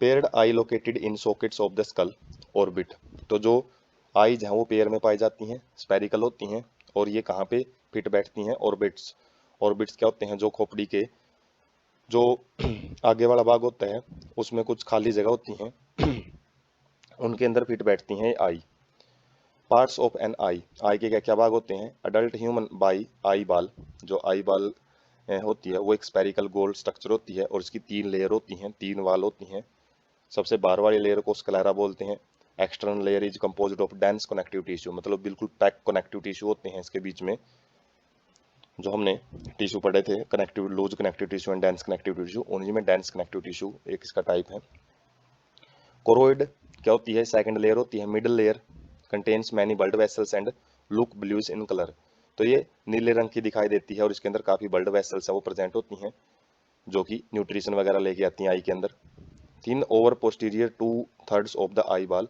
Paired I located in sockets of the skull orbit. तो जो eyes हैं वो पेयर में पाई जाती हैं, स्पेरिकल होती हैं, और ये कहाँ पे फिट बैठती हैं? ऑर्बिट्स। ऑर्बिट्स क्या होते हैं? जो खोपड़ी के जो आगे वाला भाग होता है उसमें कुछ खाली जगह होती हैं उनके अंदर फिट बैठती हैं आई। पार्ट्स ऑफ एन आई के क्या क्या भाग होते हैं? अडल्ट ह्यूमन बाई आई बाल। जो आई बाल होती है वो एक स्पेरिकल गोल स्ट्रक्चर होती है और इसकी 3 लेयर होती हैं, 3 वाल होती हैं। सबसे बाहर वाली लेयर को स्क्लेरा बोलते हैं। External layer is composed of dense connective tissue, मतलब बिल्कुल पैक कनेक्टिव टिश्यू होते हैं इसके बीच में। जो हमने टिश्यू पढ़े थे, connective loose connective tissue and dense connective tissue, उन्हीं में डेंस कनेक्टिव टिश्यू एक इसका टाइप है। कोरोइड क्या होती है? सेकंड लेयर होती है। Middle layer contains many blood vessels and look blues in colour. तो ये नीले रंग की दिखाई देती है और इसके अंदर काफी ब्लड वेसल्स है वो प्रेजेंट होती हैं, जो कि न्यूट्रिशन वगैरह लेके आती हैं आई के अंदर। Thin over posterior 2/3 of the eyeball,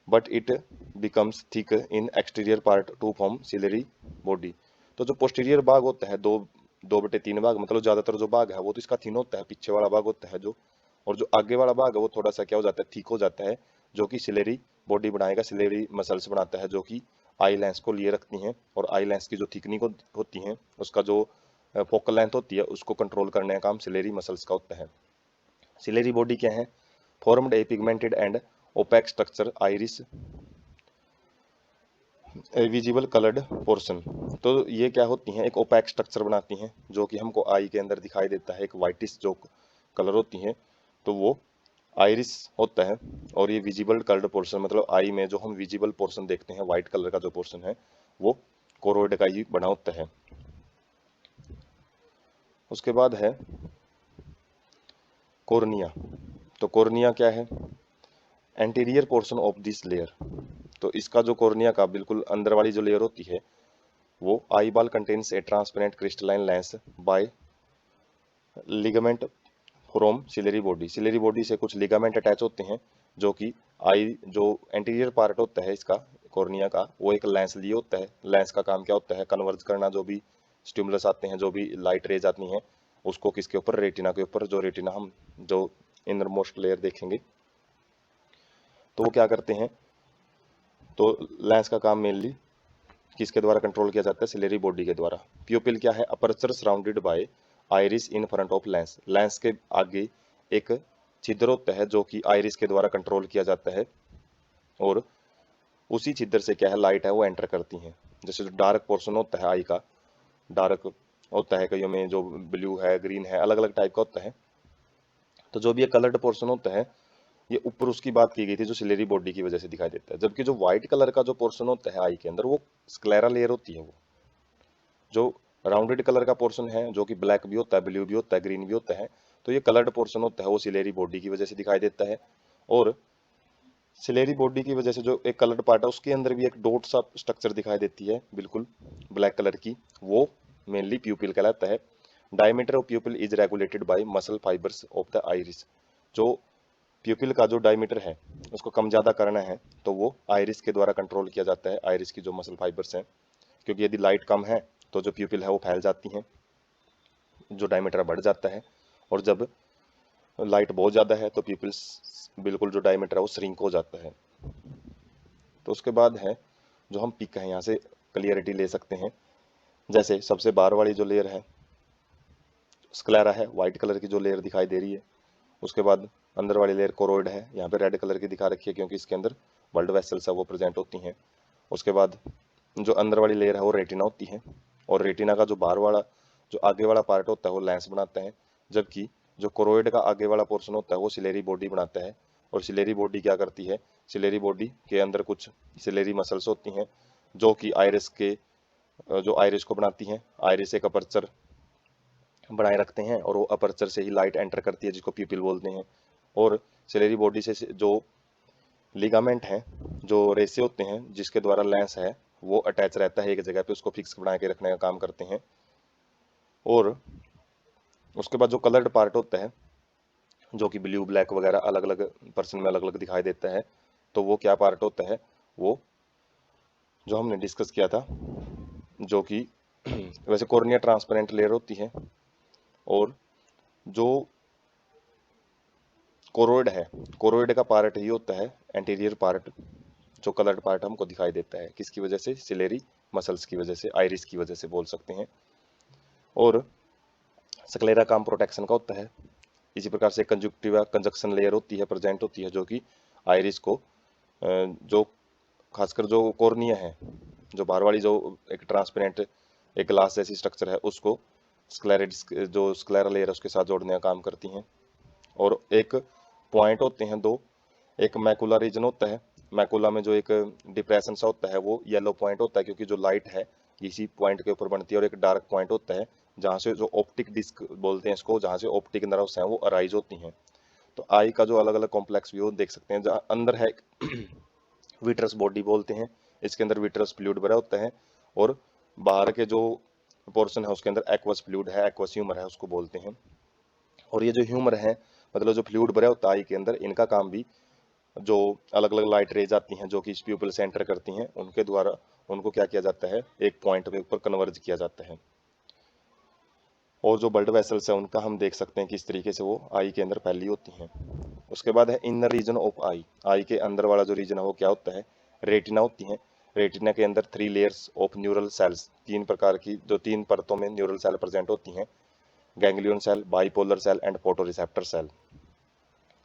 but it becomes thick in exterior part to form ciliary body. तो जो पोस्टीरियर भाग होता है, 2/3 भाग, मतलब ज्यादातर जो भाग है वो तो इसका थिन होता है, पीछे वाला भाग होता है जो, और जो आगे वाला भाग है वो थोड़ा सा क्या हो जाता है? थिक हो जाता है, जो कि सिलेरी बॉडी बनाएगा, सिलेरी मसल्स बनाता है, जो कि आई लेंस को लिए रखती हैं। और आई लेंस की जो थिकनिंग होती है, उसका जो फोकल लेंथ होती है, उसको कंट्रोल करने का काम सिलेरी मसल्स का होता है। सिलेरी बॉडी क्या है? Formed a pigmented and opaque structure iris visible coloured portion. तो ये क्या होती हैं? एक ओपैक स्ट्रक्चर बनाती हैं जो कि हमको आई के अंदर दिखाई देता है, एक वाइटिश जो कलर होती हैं, तो वो आइरिस होता है। और ये विजिबल कलर्ड पोर्शन, मतलब आई में जो हम विजिबल पोर्शन देखते हैं, व्हाइट कलर का जो पोर्शन है, वो कोरोइड का ही बना होता है। उसके बाद है कॉर्निया। तो कॉर्निया क्या है? Anterior portion of this layer. तो इसका जो कॉर्निया का बिल्कुल अंदर वाली जो लेयर होती है, वो eyeball contains a transparent crystalline lens by ligament from ciliary body. Ciliary body से कुछ लिगामेंट अटैच होते हैं, जो कि आई जो एंटीरियर पार्ट होता है इसका कॉर्निया का, वो एक लेंस लिए होता है। लेंस का काम क्या होता है? कन्वर्ज करना, जो भी स्टिमुलस आते हैं, जो भी लाइट रेज आती हैं, उसको किसके ऊपर? रेटिना के ऊपर। जो रेटिना हम जो इनर मोस्ट लेयर देखेंगे, तो वो क्या करते हैं? तो लेंस का काम मेनली किसके द्वारा कंट्रोल किया जाता है? सिलेरी बॉडी के द्वारा। प्यूपिल क्या है? Aperture surrounded by iris in front of lens. Lens के आगे एक छिद्र होता है जो कि आइरिस के द्वारा कंट्रोल किया जाता है, और उसी छिद्र से क्या है? लाइट है वो एंटर करती है। जैसे जो डार्क पोर्शन होता है आई का, डार्क होता है, कईयों में जो ब्लू है, ग्रीन है, अलग अलग टाइप का होता है। तो जो भी ये कलर्ड पोर्शन होता है, ये ऊपर उसकी बात की गई थी जो सिलेरी बॉडी की वजह से दिखाई देता है। जबकि जो व्हाइट कलर का जो पोर्शन होता है आई के अंदर, वो स्क्लेरा लेयर होती है। वो जो राउंडेड कलर का पोर्शन है, जो कि ब्लैक भी होता है, ब्लू भी होता है, ग्रीन भी होता है, तो ये कलर्ड पोर्शन होता है, वो सिलेरी बॉडी की वजह से दिखाई देता है। और सिलेरी बॉडी की वजह से जो एक कलर्ड पार्ट है, उसके अंदर भी एक डॉट सा स्ट्रक्चर दिखाई देती है, बिल्कुल ब्लैक कलर की, वो मेनली प्यूपिल कहलाता है। Diameter of प्यूपिल is regulated by muscle fibres of the iris. जो प्यूपिल का जो डायमीटर है उसको कम ज़्यादा करना है, तो वो आइरिस के द्वारा कंट्रोल किया जाता है, आइरिस की जो मसल फाइबर्स हैं। क्योंकि यदि लाइट कम है तो जो प्यूपिल है वो फैल जाती हैं, जो डायमीटर बढ़ जाता है। और जब लाइट बहुत ज़्यादा है तो प्यूपिल्स बिल्कुल जो डायमीटर है वो श्रिंक हो जाता है। तो उसके बाद है जो हम पिक है, यहाँ से क्लियरिटी ले सकते हैं। जैसे सबसे बाहर वाली जो लेयर है स्क्लेरा है, वाइट कलर की जो लेयर दिखाई दे रही है। उसके बाद अंदर वाली लेयर कोरोइड है, यहाँ पे रेड कलर की दिखा रखी है क्योंकि इसके अंदर ब्लड वेसल्स है वो प्रेजेंट होती हैं। उसके बाद जो अंदर वाली लेयर है वो रेटिना होती है, और रेटिना का जो बाहर वाला जो आगे वाला पार्ट होता है वो लेंस बनाता है। जबकि जो कोरोइड का आगे वाला पोर्शन होता है वो सिलेरी बॉडी बनाता है। और सिलेरी बॉडी क्या करती है? सिलेरी बॉडी के अंदर कुछ सिलेरी मसल्स होती हैं जो कि आइरिस के जो आइरिस को बनाती हैं। आइरिस एक अपर्चर बनाए रखते हैं और वो अपर्चर से ही लाइट एंटर करती है, जिसको प्यूपिल बोलते हैं। और सिलेरी बॉडी से जो लिगामेंट हैं, जो रेसे होते हैं जिसके द्वारा लेंस है वो अटैच रहता है एक जगह पे, उसको फिक्स बना के रखने का काम करते हैं। और उसके बाद जो कलर्ड पार्ट होता है, जो कि ब्लू ब्लैक वगैरह अलग अलग पर्सन में अलग अलग दिखाई देता है, तो वो क्या पार्ट होता है? वो जो हमने डिस्कस किया था, जो कि वैसे कॉर्निया ट्रांसपेरेंट लेयर होती है, और जो कोरोइड है, कोरोइड का पार्ट ही होता है एंटीरियर पार्ट, जो कलर्ड पार्ट हमको दिखाई देता है, किसकी वजह से, सिलेरी मसल्स की वजह से, आइरिस की वजह से बोल सकते हैं। और स्क्लेरा काम प्रोटेक्शन का होता है। इसी प्रकार से कंजुक्टिवा कंजक्शन लेयर होती है, प्रेजेंट होती है, जो कि आइरिस को जो खासकर जो कॉर्निया है, जो बाहर वाली जो एक ट्रांसपेरेंट एक ग्लास जैसी स्ट्रक्चर है, उसको स्क्लेरिड्स जो स्क्लेरा लेयर है उसके साथ जोड़ने का काम करती हैं। और एक पॉइंट होते हैं दो, एक मैकुला रीजन होता है, मैकुला में जो एक डिप्रेशन सा होता है वो येलो पॉइंट होता है, क्योंकि जो लाइट है इसी पॉइंट के ऊपर बनती है। और एक डार्क पॉइंट होता है जहाँ से जो ऑप्टिक डिस्क बोलते हैं इसको, जहाँ से ऑप्टिक नर्व्स हैं वो अराइज होती हैं। तो आई का जो अलग अलग कॉम्प्लेक्स व्यू देख सकते हैं, जहाँ अंदर है विट्रस बॉडी बोलते हैं, इसके अंदर विट्रस फ्लूइड भरा होता है, और बाहर के जो पोर्शन है उसके अंदर एक्वस फ्लूइड है, एक्वस ह्यूमर है उसको बोलते हैं। और ये जो ह्यूमर है मतलब जो फ्लूइड भरा होता है आई के अंदर, इनका काम भी जो अलग अलग लाइट रेज आती हैं जो कि इस प्यूपिल से एंटर करती हैं, उनके द्वारा उनको क्या किया जाता है, एक पॉइंट के ऊपर कन्वर्ज किया जाता है। और जो ब्लड वेसल्स है उनका हम देख सकते हैं किस तरीके से वो आई के अंदर फैली होती हैं। उसके बाद है इनर रीजन ऑफ आई, आई के अंदर वाला जो रीजन है वो क्या होता है, रेटिना होती है। रेटिना के अंदर 3 लेयर्स ऑफ न्यूरल सेल्स, 3 प्रकार की जो 3 परतों में न्यूरल सेल प्रेजेंट होती हैं, ganglion cell, bipolar cell and photoreceptor cell.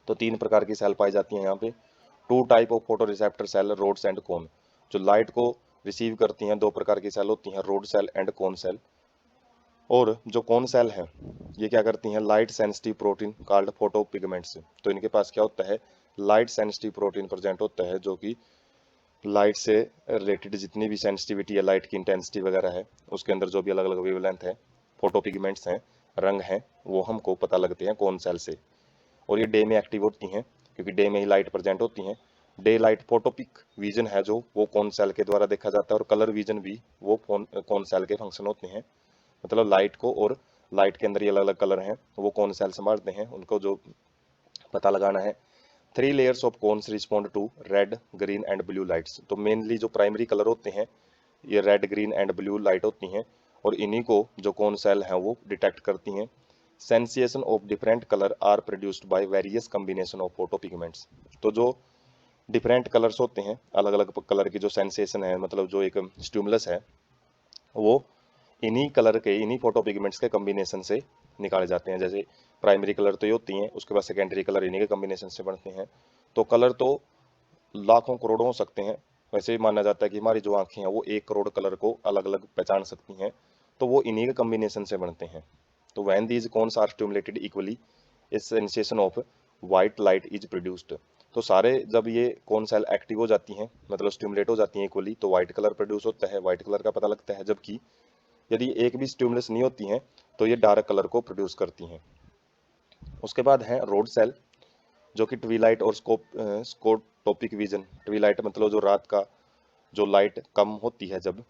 तो 3 प्रकार की सेल पाई जाती हैं यहाँ पे। 2 type of photoreceptor cell, rods and cone. जो लाइट को रिसीव करती हैं 2 प्रकार की सेल होती हैं, rod cell and cone cell. और जो कोन सेल है ये क्या करती हैं, light sensitive protein called photo pigments. तो इनके पास क्या होता है, लाइट सेंसिटिव प्रोटीन प्रेजेंट होता है, जो कि लाइट से रिलेटेड जितनी भी सेंसिटिविटी है, लाइट की इंटेंसिटी वगैरह है, उसके अंदर जो भी अलग अलग वेवलेंथ है, फोटो पिगमेंट्स हैं, रंग हैं, वो हमको पता लगते हैं कोन सेल से। और ये डे में एक्टिव होती हैं क्योंकि डे में ही लाइट प्रेजेंट होती हैं। डे लाइट फोटोपिक विजन है जो वो कौन सेल के द्वारा देखा जाता है, और कलर विजन भी वो कौन सेल के फंक्शन होते हैं। मतलब लाइट को और लाइट के अंदर ये अलग अलग कलर हैं वो कौन सेल संभालते हैं, उनको जो पता लगाना है। 3 layers of cones respond to red, green and blue lights. तो मेनली जो प्राइमरी कलर होते हैं ये red, green and blue light होती हैं, और इन्हीं को जो कौन सेल हैं वो डिटेक्ट करती हैं। Sensation of different colour are produced by various combination of photo pigments. तो जो डिफरेंट कलर्स होते हैं, अलग अलग कलर की जो सेंसेशन है, मतलब जो एक स्टिमुलस है, वो इन्हीं कलर के, इन्हीं फोटो पिगमेंट्स के कॉम्बिनेशन से निकाले जाते हैं। जैसे प्राइमरी कलर तो ये होती हैं, उसके बाद सेकेंडरी कलर इन्हीं के कॉम्बिनेशन से बनते हैं। तो कलर तो लाखों करोड़ों हो सकते हैं, वैसे ही माना जाता है कि हमारी जो आंखें हैं वो 1 करोड़ कलर को अलग अलग पहचान सकती हैं, तो वो इन्हीं के कॉम्बिनेशन से बनते हैं। तो when these cones are stimulated equally a sensation of white light is produced. तो सारे जब ये कौन सेल एक्टिव हो जाती हैं, मतलब स्टिमुलेट हो जाती हैं इक्वली, तो व्हाइट कलर प्रोड्यूस होता है, व्हाइट कलर का पता लगता है। जबकि यदि एक भी स्टिमुलस नहीं होती हैं तो ये डार्क कलर को प्रोड्यूस करती हैं। उसके बाद है रोड सेल, जो कि ट्विलाइट और स्कोटोपिक विजन। ट्विलाइट मतलब जो रात का जो लाइट कम होती है जब,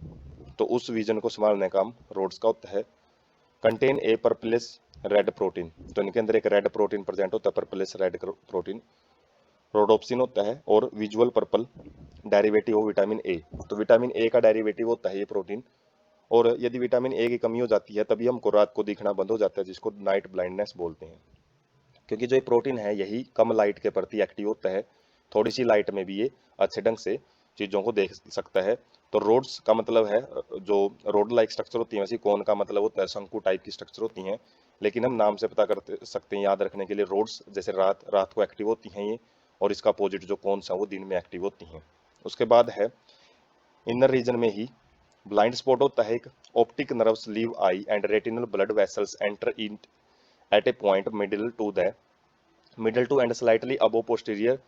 तो उस विजन को संभालने का काम रोड्स का होता है। Contain a purplish red protein. तो इनके अंदर एक रेड प्रोटीन प्रेजेंट होता है, पर्पलिस रेड प्रोटीन, रोडोप्सिन होता है। और विजुअल पर्पल डेरिवेटिव हो विटामिन ए। तो विटामिन ए का डेरिवेटिव होता है ये प्रोटीन। और यदि विटामिन ए की कमी हो जाती है तभी हमको रात को दिखना बंद हो जाता है, जिसको नाइट ब्लाइंडनेस बोलते हैं। क्योंकि जो ये प्रोटीन है यही कम लाइट के प्रति एक्टिव होता है, थोड़ी सी लाइट में भी ये अच्छे ढंग से चीज़ों को देख सकता है। तो रोड्स का मतलब है जो रोड लाइक स्ट्रक्चर होती है, वैसे कौन का मतलब होता है शंकु टाइप की स्ट्रक्चर होती हैं, लेकिन हम नाम से पता कर सकते हैं याद रखने के लिए। रोड्स जैसे रात रात को एक्टिव होती हैं ये, और इसका अपोजिट जो कौन सा वो दिन में एक्टिव होती हैं। उसके बाद है इनर रीजन में ही ब्लाइंड स्पॉट होता है एक। Optic nerves leave eye and retinal blood vessels enter in at a point middle to and slightly above posterior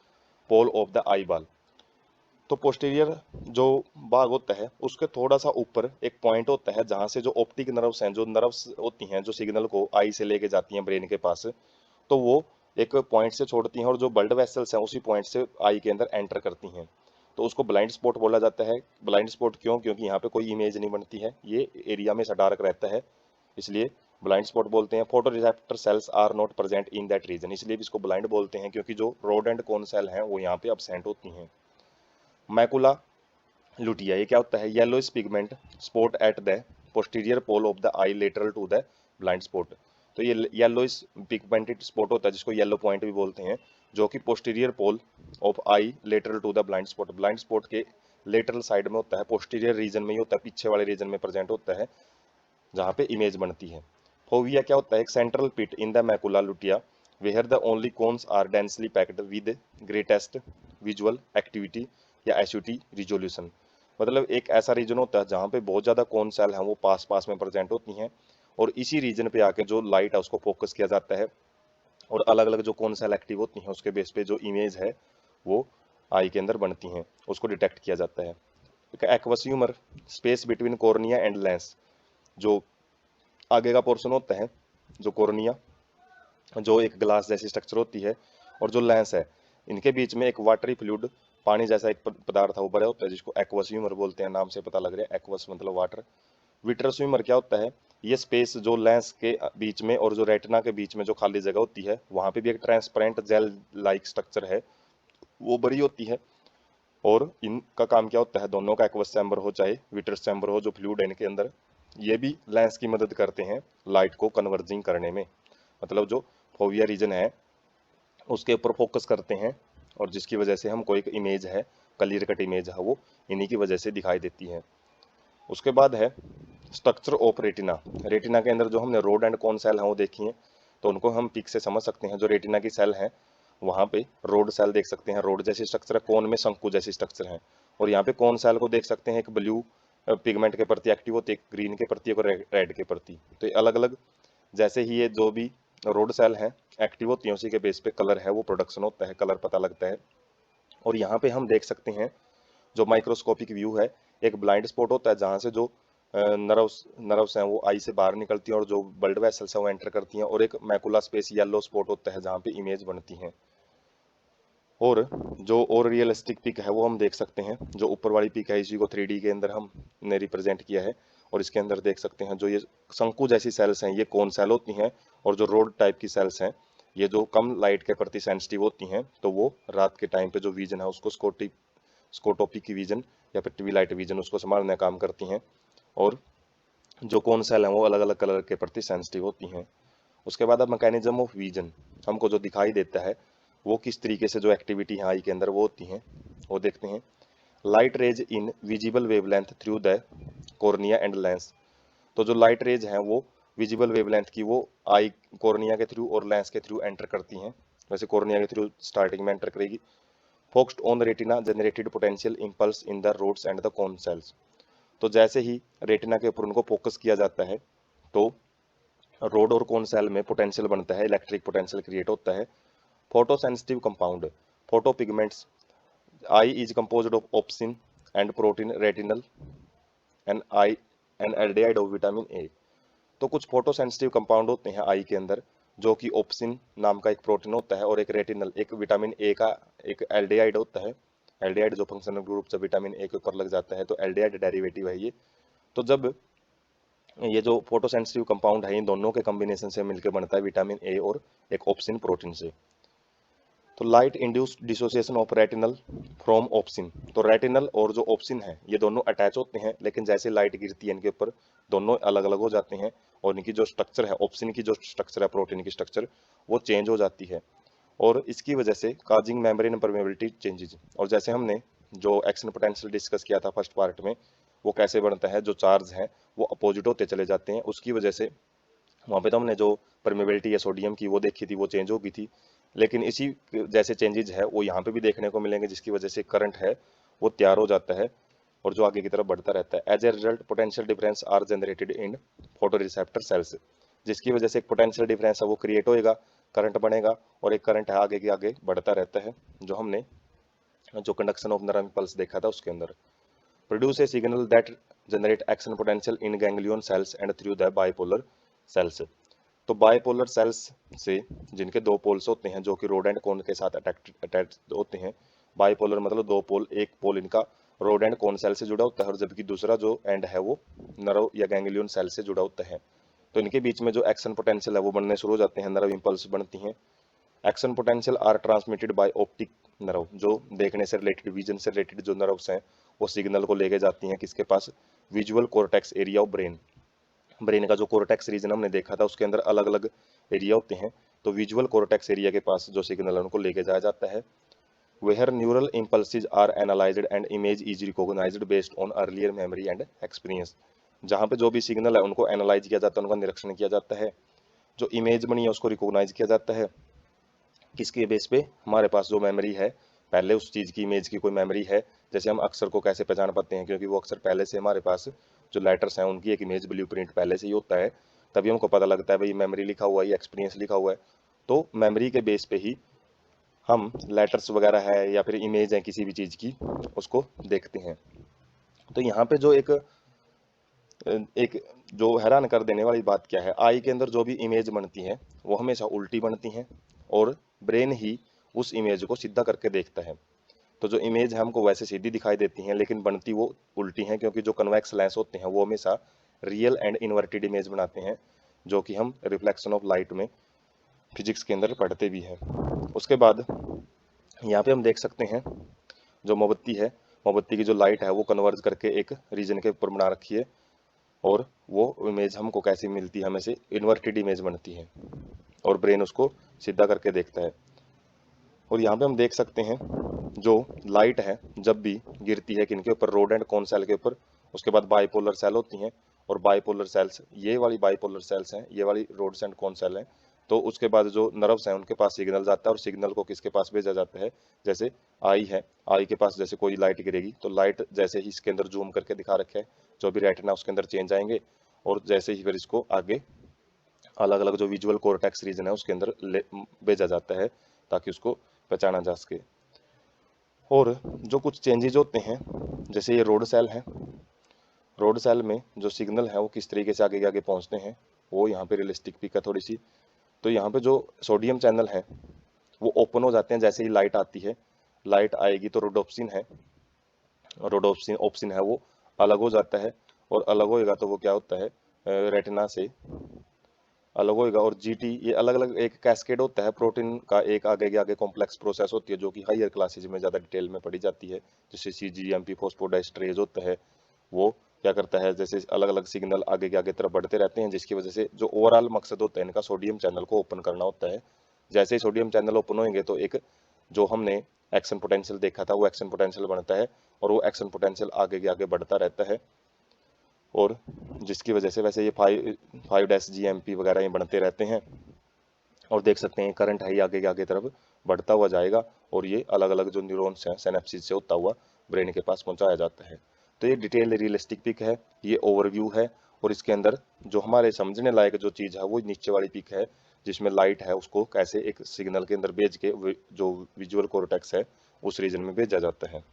pole of the eyeball. तो पोस्टीरियर जो भाग होता है उसके थोड़ा सा ऊपर एक पॉइंट होता है जहां से जो ऑप्टिक नर्व्स हैं, जो नर्व्स होती हैं जो सिग्नल को आई से लेके जाती हैं ब्रेन के पास, तो वो एक पॉइंट से छोड़ती हैं और जो ब्लड वेसल्स हैं उसी पॉइंट से आई के अंदर एंटर करती हैं। तो उसको ब्लाइंड स्पॉट बोला जाता है। ब्लाइंड स्पॉट क्यों? क्योंकि यहाँ पे कोई इमेज नहीं बनती है, ये एरिया में डार्क रहता है, इसलिए ब्लाइंड स्पॉट बोलते हैं। Photoreceptor cells are not present in that region, इसलिए भी इसको ब्लाइंड बोलते हैं, क्योंकि जो रोड एंड कोन सेल हैं वो यहाँ पे अब्सेंट होती हैं। मैकुला लुटिया, ये क्या होता है, yellowish pigment spot at the posterior pole of the eye lateral to the blind spot. तो ये येलोइश पिगमेंटेड स्पॉट होता है जिसको येलो पॉइंट भी बोलते हैं, जो कि posterior pole of eye lateral to the blind spot के लेटरल साइड में होता है, पोस्टीरियर रीजन में ही होता है, पीछे वाले रीजन में प्रेजेंट होता है जहाँ पे इमेज बनती है। फोविया क्या होता है, एक central pit in the macula lutea where the only cones are densely packed with greatest visual activity या एसयूटी रिजोल्यूशन। मतलब एक ऐसा रीजन होता है जहाँ पे बहुत ज़्यादा कोन सेल हैं वो पास पास में प्रेजेंट होती हैं, और इसी रीजन पे आके जो लाइट है उसको फोकस किया जाता है, और अलग अलग जो कौन सेल एक्टिव होती हैं उसके बेस पे जो इमेज है वो आई के अंदर बनती हैं, उसको डिटेक्ट किया जाता है। Aqueous humour space between cornea and lens, जो आगे का पोर्शन होता है, जो कॉर्निया जो एक ग्लास जैसी स्ट्रक्चर होती है और जो लेंस है, इनके बीच में एक वाटरी फ्लूइड पानी जैसा एक पदार्थ है भरा होता है जिसको एक्वस ह्यूमर बोलते हैं, नाम से पता लग रहा है एक्वस मतलब वाटर। विट्रस ह्यूमर क्या होता है, ये स्पेस जो लेंस के बीच में और जो रेटिना के बीच में जो खाली जगह होती है वहां पे भी एक ट्रांसपेरेंट जेल लाइक स्ट्रक्चर है वो बड़ी होती है, और इनका काम क्या होता है, दोनों का एक्वस चैम्बर हो चाहे विट्रस चैम्बर हो, जो फ्लूइड है इनके अंदर, ये भी लेंस की मदद करते हैं लाइट को कन्वर्जिंग करने में। मतलब जो फोविया रीजन है उसके ऊपर फोकस करते हैं, और जिसकी वजह से हमको एक इमेज है, क्लियर कट इमेज है, वो इन्हीं की वजह से दिखाई देती है। उसके बाद है स्ट्रक्चर ऑफ रेटिना। रेटिना के अंदर जो हमने रोड एंड कॉन सेल हैं वो देखी हैं, तो उनको हम पिक से समझ सकते हैं। जो रेटिना की सेल हैं वहाँ पे रोड सेल देख सकते हैं, रोड जैसी स्ट्रक्चर है, कोन में शंकु जैसी स्ट्रक्चर है, और यहाँ पे कॉन सेल को देख सकते हैं, एक ब्लू पिगमेंट के प्रति एक्टिव होती है, एक ग्रीन के प्रति, एक रेड के प्रति। तो ये अलग अलग, जैसे ही ये जो भी रोड सेल हैं एक्टिव होती हैं उसी के बेस पे कलर है वो प्रोडक्शन होता है, कलर पता लगता है। और यहाँ पे हम देख सकते हैं जो माइक्रोस्कोपिक व्यू है, एक ब्लाइंड स्पॉट होता है जहाँ से जो नर्व्स हैं वो आई से बाहर निकलती हैं और जो ब्लड वेसल्स हैं वो एंटर करती हैं, और एक मैकुला स्पेस येलो स्पॉट होता है जहाँ पे इमेज बनती हैं। और जो और रियलिस्टिक पिक है वो हम देख सकते हैं, जो ऊपर वाली पिक है इसी को 3D के अंदर हमने रिप्रेजेंट किया है, और इसके अंदर देख सकते हैं जो ये शंकु जैसी सेल्स हैं ये कौन सेल होती हैं, और जो रोड टाइप की सेल्स हैं ये जो कम लाइट के प्रति सेंसिटिव होती हैं, तो वो रात के टाइम पे जो विजन है उसको स्कोटोपिक विजन या फिर ट्विलाइट विजन उसको संभालने का काम करती हैं, और जो कौन सेल हैं वो अलग अलग कलर के प्रति सेंसिटिव होती हैं। उसके बाद अब मैकेनिज्म ऑफ विजन, हमको जो दिखाई देता है वो किस तरीके से जो एक्टिविटी है आई के अंदर वो होती हैं वो देखते हैं। Light rays in visible wavelength through the cornea and lens, तो जो लाइट रेज हैं वो विजिबल वेवलेंथ की वो आई कॉर्निया के थ्रू और लेंस के थ्रू एंटर करती हैं। वैसे कॉर्निया के थ्रू स्टार्टिंग में एंटर करेगी। Focused on the retina generated potential impulse in the rods and the cone cells, तो जैसे ही रेटिना के ऊपर उनको फोकस किया जाता है तो रोड और कोन सेल में पोटेंशियल बनता है, इलेक्ट्रिक पोटेंशियल क्रिएट होता है। Photo sensitive compound, photo pigments, I is composed of obscene and protein retinal and I and aldehyde of vitamin A, तो कुछ फोटो सेंसिटिव कंपाउंड होते हैं आई के अंदर, जो कि ऑप्सिन नाम का एक प्रोटीन होता है और एक रेटिनल एक विटामिन ए का एक एल्डिहाइड होता है। एल्डिहाइड जो फंक्शनल ग्रुप से विटामिन ए के ऊपर लग जाता है तो एल्डिहाइड डेरिवेटिव है ये। तो जब ये जो फोटो सेंसिटिव कंपाउंड है इन दोनों के कॉम्बिनेशन से मिलकर बनता है विटामिन ए और एक ऑप्सिन प्रोटीन से। तो light induced dissociation of retinal from obscene, तो रेटिनल और जो ऑप्सिन है ये दोनों अटैच होते हैं, लेकिन जैसे लाइट गिरती है इनके ऊपर दोनों अलग अलग हो जाते हैं, और इनकी जो स्ट्रक्चर है ऑप्सिन की जो स्ट्रक्चर है प्रोटीन की स्ट्रक्चर वो चेंज हो जाती है, और इसकी वजह से काजिंग मेम्ब्रेन परमेबिलिटी चेंजेज। और जैसे हमने जो एक्शन पोटेंशियल डिस्कस किया था फर्स्ट पार्ट में, वो कैसे बनता है, जो चार्ज हैं वो अपोजिट होते चले जाते हैं, उसकी वजह से वहाँ पे तो हमने जो परमेबिलिटी है सोडियम की वो देखी थी, वो चेंज हो गई थी, लेकिन इसी जैसे चेंजेज है वो यहाँ पे भी देखने को मिलेंगे, जिसकी वजह से करंट है वो तैयार हो जाता है और जो आगे की तरफ बढ़ता रहता है। As a result potential difference are generated in photoreceptor cells, जिसकी वजह से एक पोटेंशियल डिफरेंस है वो क्रिएट होएगा, करंट बनेगा, और एक करंट है आगे के आगे बढ़ता रहता है, जो हमने जो कंडक्शन ऑफ नरम पल्स देखा था उसके अंदर। Produce a signal that generate action potential in ganglion cells and through the bipolar cells, तो बाइपोलर सेल्स से जिनके दो पोल्स होते हैं जो कि रोड एंड कोन के साथ अटैच होते हैं, बाइपोलर मतलब दो पोल, एक पोल इनका रोड एंड कोन सेल से जुड़ा होता है और जबकि दूसरा जो एंड है वो नर्व या गैंग्लियन सेल से जुड़ा होता है, तो इनके बीच में जो एक्शन पोटेंशियल है वो बनने शुरू हो जाते हैं, नर्व इंपल्स बनती हैं। Action potential are transmitted by optic nerve, जो देखने से रिलेटेड विजन से रिलेटेड जो नर्व्स हैं वो सिग्नल को लेके जाती हैं किसके पास, visual cortex area of brain, brain का जो कोर्टेक्स रीजन हमने देखा था उसके अंदर अलग अलग एरिया होते हैं। तो विजुअल कोर्टेक्स एरिया के पास जो सिग्नल है उनको लेके जाया जाता है। Where neural impulses are analysed and image is recognised based on earlier memory and experience. जहाँ पे जो भी सिग्नल है उनको एनालाइज किया जाता है, उनका निरीक्षण किया जाता है, जो इमेज बनी है उसको रिकॉग्नाइज किया जाता है। किसके बेस पे? हमारे पास जो मेमोरी है, पहले उस चीज़ की इमेज की कोई मेमोरी है। जैसे हम अक्षर को कैसे पहचान पाते हैं, क्योंकि वो अक्षर पहले से हमारे पास जो लेटर्स हैं उनकी एक इमेज ब्लूप्रिंट पहले से ही होता है, तभी हमको पता लगता है भाई मेमोरी लिखा हुआ है, ये एक्सपीरियंस लिखा हुआ है। तो मेमोरी के बेस पे ही हम लेटर्स वगैरह है या फिर इमेज है किसी भी चीज़ की, उसको देखते हैं। तो यहाँ पे जो एक जो हैरान कर देने वाली बात क्या है, आई के अंदर जो भी इमेज बनती है वो हमेशा उल्टी बनती हैं, और ब्रेन ही उस इमेज को सीधा करके देखता है। तो जो इमेज है हमको वैसे सीधी दिखाई देती हैं लेकिन बनती वो उल्टी हैं, क्योंकि जो कन्वेक्स लेंस होते हैं वो हमेशा रियल एंड इन्वर्टेड इमेज बनाते हैं, जो कि हम रिफ्लेक्शन ऑफ लाइट में फिजिक्स के अंदर पढ़ते भी हैं। उसके बाद यहाँ पे हम देख सकते हैं जो मोमबत्ती है, मोमबत्ती की जो लाइट है वो कन्वर्ज करके एक रीजन के ऊपर बना रखी है, और वो इमेज हमको कैसी मिलती है, हमें से इन्वर्टेड इमेज बनती है, और ब्रेन उसको सीधा करके देखता है। और यहाँ पे हम देख सकते हैं जो लाइट है जब भी गिरती है किनके ऊपर, रोड एंड कॉन सेल के ऊपर, उसके बाद बाइपोलर सेल होती हैं, और बाइपोलर सेल्स, ये वाली बाइपोलर सेल्स हैं, ये वाली रोड्स एंड कॉन सेल हैं। तो उसके बाद जो नर्व्स हैं उनके पास सिग्नल जाता है, और सिग्नल को किसके पास भेजा जाता है, जैसे आई है, आई के पास जैसे कोई लाइट गिरेगी तो लाइट जैसे ही इसके अंदर जूम करके दिखा रखे है, जो भी रेटिना उसके अंदर चेंज आएंगे, और जैसे ही फिर इसको आगे अलग अलग जो विजुअल कोर्टेक्स रीजन है उसके अंदर भेजा जाता है, ताकि उसको पहचाना जा सके। और जो कुछ चेंजेज होते हैं, जैसे ये रोड सेल है, रोड सेल में जो सिग्नल है वो किस तरीके से आगे आगे पहुंचते हैं, वो यहाँ पे रियलिस्टिक पिक है थोड़ी सी। तो यहाँ पे जो सोडियम चैनल है वो ओपन हो जाते हैं जैसे ही लाइट आती है, लाइट आएगी तो रोडोप्सिन है, रोडोप्सिन ऑप्सिन है वो अलग हो जाता है, और अलग होएगा तो वो क्या होता है, रेटिना से अलग होएगा। और जीटी, ये अलग अलग एक कैस्केड होता है प्रोटीन का, एक आगे के आगे कॉम्प्लेक्स प्रोसेस होती है जो कि हायर क्लासेज में ज़्यादा डिटेल में पढ़ी जाती है, जैसे सीजीएमपी फॉस्फोडाइस्ट्रेज होता है, वो क्या करता है, जैसे अलग अलग सिग्नल आगे के आगे तरफ बढ़ते रहते हैं, जिसकी वजह से जो ओवरऑल मकसद होता है इनका सोडियम चैनल को ओपन करना होता है। जैसे ही सोडियम चैनल ओपन होंगे तो एक जो हमने एक्शन पोटेंशियल देखा था वो एक्शन पोटेंशियल बनता है, और वो एक्शन पोटेंशियल आगे के आगे बढ़ता रहता है, और जिसकी वजह से वैसे ये 5 5 GMP वगैरह ये बढ़ते रहते हैं। और देख सकते हैं करंट है ये आगे के आगे तरफ बढ़ता हुआ जाएगा, और ये अलग अलग जो न्यूरॉन्स हैं सिनेप्सिस से होता हुआ ब्रेन के पास पहुंचाया जाता है। तो ये डिटेल रियलिस्टिक पिक है, ये ओवरव्यू है, और इसके अंदर जो हमारे समझने लायक जो चीज़ है वो नीचे वाली पिक है, जिसमें लाइट है उसको कैसे एक सिग्नल के अंदर भेज के जो विजुअल कोर्टेक्स है उस रीजन में भेजा जाता है।